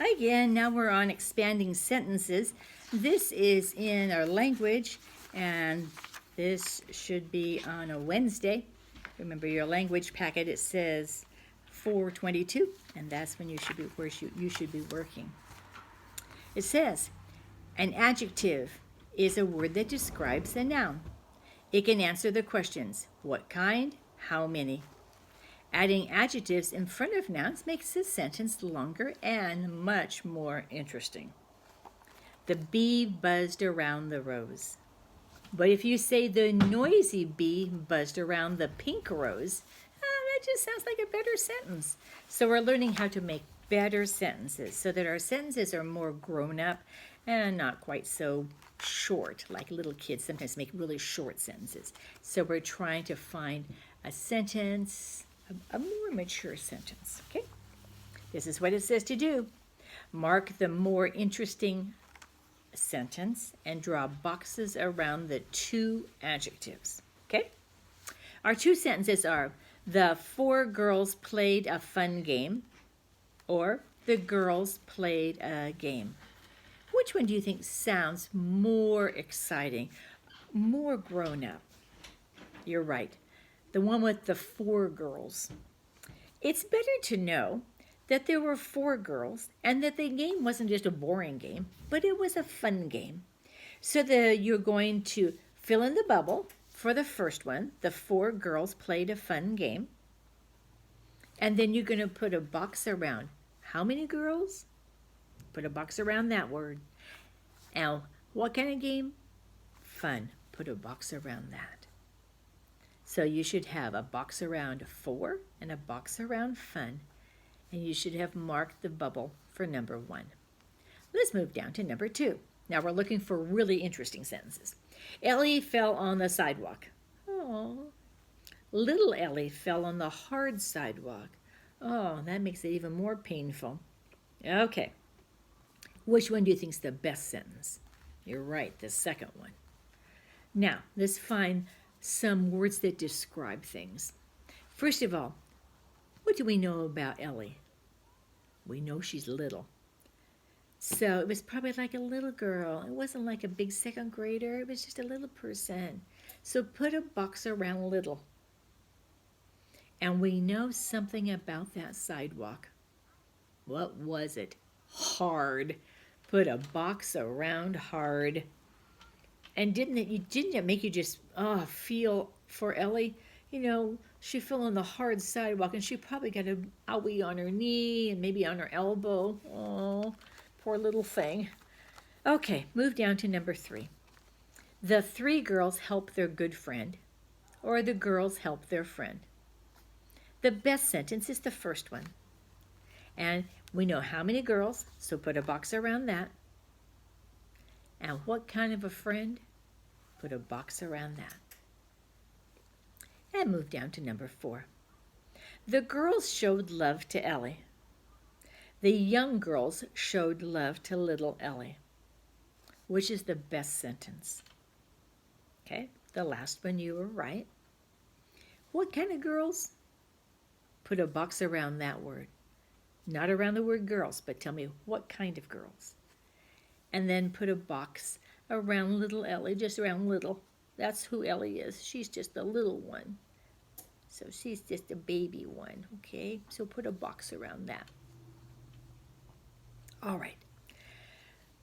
Hi again. Now we're on expanding sentences. This is in our language, and this should be on a Wednesday. Remember your language packet, it says 422, and that's when you should be where you should be working. It says, an adjective is a word that describes a noun. It can answer the questions, what kind, how many. Adding adjectives in front of nouns makes this sentence longer and much more interesting. The bee buzzed around the rose. But if you say the noisy bee buzzed around the pink rose, that just sounds like a better sentence. So we're learning how to make better sentences so that our sentences are more grown up and not quite so short, like little kids sometimes make really short sentences. So we're trying to find a sentence, a more mature sentence, okay? This is what it says to do. Mark the more interesting sentence and draw boxes around the two adjectives, okay? Our two sentences are, the four girls played a fun game, or the girls played a game. Which one do you think sounds more exciting, more grown up? You're right. The one with the four girls. It's better to know that there were four girls and that the game wasn't just a boring game, but it was a fun game. So you're going to fill in the bubble for the first one. The four girls played a fun game. And then you're going to put a box around how many girls? Put a box around that word. Now, what kind of game? Fun. Put a box around that. So you should have a box around four and a box around fun. And you should have marked the bubble for number one. Let's move down to number two. Now we're looking for really interesting sentences. Ellie fell on the sidewalk. Oh. Little Ellie fell on the hard sidewalk. Oh, that makes it even more painful. Okay. Which one do you think is the best sentence? You're right, the second one. Now, let's find some words that describe things. First of all, what do we know about Ellie? We know she's little. So it was probably like a little girl. It wasn't like a big second grader. It was just a little person. So put a box around little. And we know something about that sidewalk. What was it? Hard. Put a box around hard. And didn't it make you just feel for Ellie? You know, she fell on the hard sidewalk and she probably got a owie on her knee and maybe on her elbow. Oh, poor little thing. Okay, move down to number three. The three girls help their good friend, or the girls help their friend. The best sentence is the first one. And we know how many girls, so put a box around that. And what kind of a friend? Put a box around that. And move down to number four. The girls showed love to Ellie. The young girls showed love to little Ellie. Which is the best sentence? Okay, the last one you were right. What kind of girls? Put a box around that word. Not around the word girls, but tell me what kind of girls. And then put a box around little Ellie, just around little. That's who Ellie is. She's just a little one. So she's just a baby one, okay? So put a box around that. All right.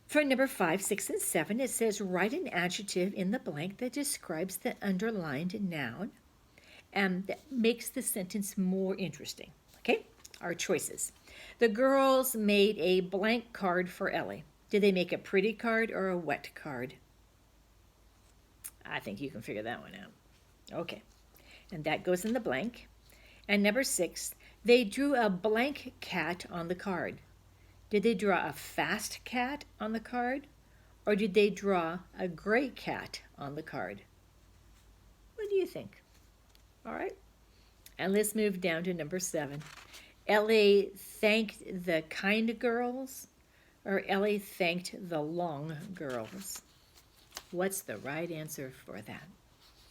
For number 5, 6, and 7, it says write an adjective in the blank that describes the underlined noun and that makes the sentence more interesting. Okay, our choices. The girls made a blank card for Ellie. Did they make a pretty card or a wet card? I think you can figure that one out. Okay, and that goes in the blank. And number 6, they drew a blank cat on the card. Did they draw a fast cat on the card? Or did they draw a gray cat on the card? What do you think? All right. And let's move down to number 7. Ellie thanked the kind girls, or Ellie thanked the long girls? What's the right answer for that?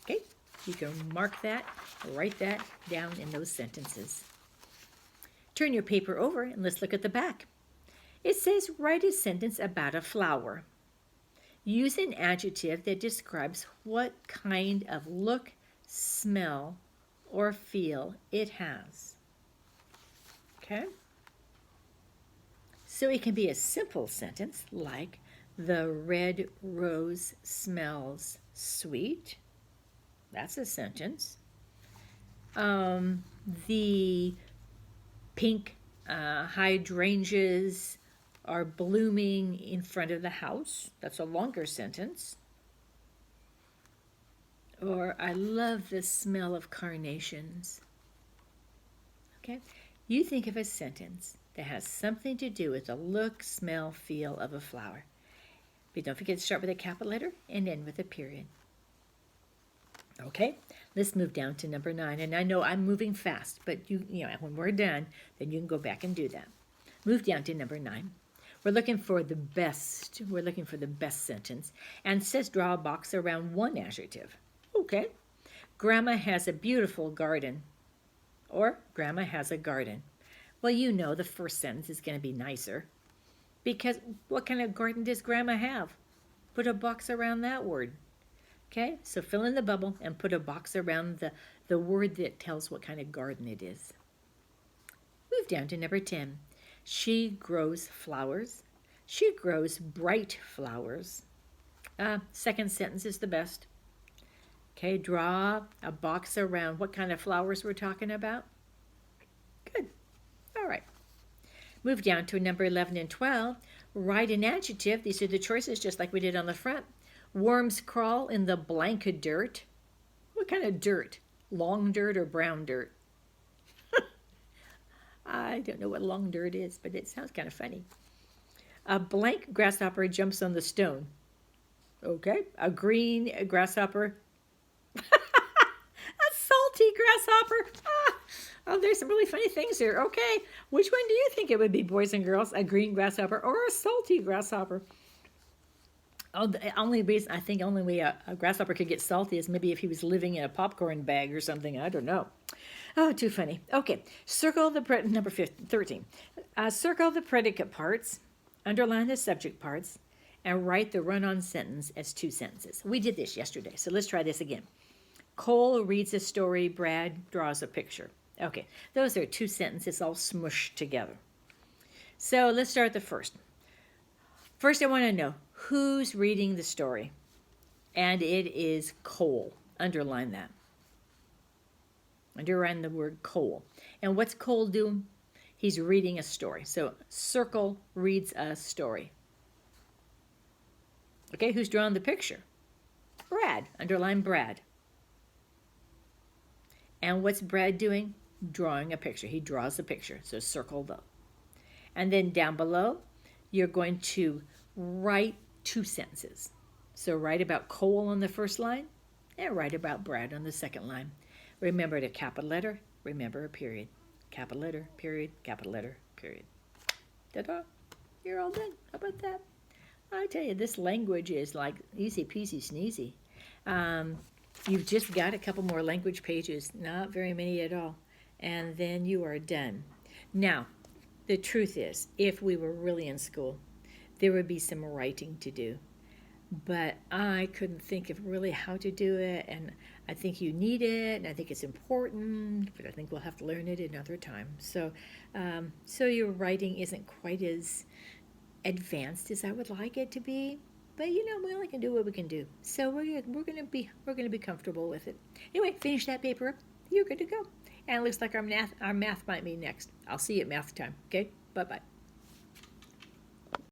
Okay, you can mark that, write that down in those sentences. Turn your paper over and let's look at the back. It says write a sentence about a flower. Use an adjective that describes what kind of look, smell, or feel it has. Okay? So it can be a simple sentence like, the red rose smells sweet. That's a sentence. The pink hydrangeas are blooming in front of the house. That's a longer sentence. Or, I love the smell of carnations. Okay? You think of a sentence that has something to do with the look, smell, feel of a flower. But don't forget to start with a capital letter and end with a period. Okay, let's move down to number 9. And I know I'm moving fast, but you know, when we're done, then you can go back and do that. Move down to number 9. We're looking for the best. We're looking for the best sentence. And it says draw a box around one adjective. Okay. Grandma has a beautiful garden. Or Grandma has a garden. Well, you know the first sentence is going to be nicer. Because what kind of garden does Grandma have? Put a box around that word. Okay, so fill in the bubble and put a box around the word that tells what kind of garden it is. Move down to number 10. She grows flowers. She grows bright flowers. Second sentence is the best. Okay, draw a box around what kind of flowers we're talking about. Good. All right. Move down to number 11 and 12. Write an adjective. These are the choices just like we did on the front. Worms crawl in the blank dirt. What kind of dirt? Long dirt or brown dirt? I don't know what long dirt is, but it sounds kind of funny. A blank grasshopper jumps on the stone. Okay. A green grasshopper. A salty grasshopper. Oh, there's some really funny things here. Okay. Which one do you think it would be, boys and girls? A green grasshopper or a salty grasshopper? Oh, the only reason I think only way a grasshopper could get salty is maybe if he was living in a popcorn bag or something. I don't know. Oh, too funny. Okay, circle the number 13. Circle the predicate parts, underline the subject parts, and write the run-on sentence as 2 sentences. We did this yesterday, so let's try this again. Cole reads a story. Brad draws a picture. Okay, those are 2 sentences all smushed together. So let's start the first. First, I want to know who's reading the story. And it is Cole. Underline that. Underline the word Cole. And what's Cole doing? He's reading a story. So circle reads a story. Okay, who's drawing the picture? Brad. Underline Brad. And what's Brad doing? Drawing a picture. He draws a picture. So circle the. And then down below, you're going to write 2 sentences. So write about Cole on the first line and write about Brad on the second line. Remember the capital letter, remember a period. Capital letter, period, capital letter, period. Ta-da! You're all done. How about that? I tell you, this language is like easy peasy sneezy. You've just got a couple more language pages, not very many at all, and then you are done. Now, the truth is, if we were really in school, there would be some writing to do. But I couldn't think of really how to do it, and I think you need it, and I think it's important, but I think we'll have to learn it another time. So your writing isn't quite as advanced as I would like it to be, but you know, we only can do what we can do. So we're gonna be comfortable with it. Anyway, finish that paper up. You're good to go. And it looks like our math might be next. I'll see you at math time. Okay, bye bye.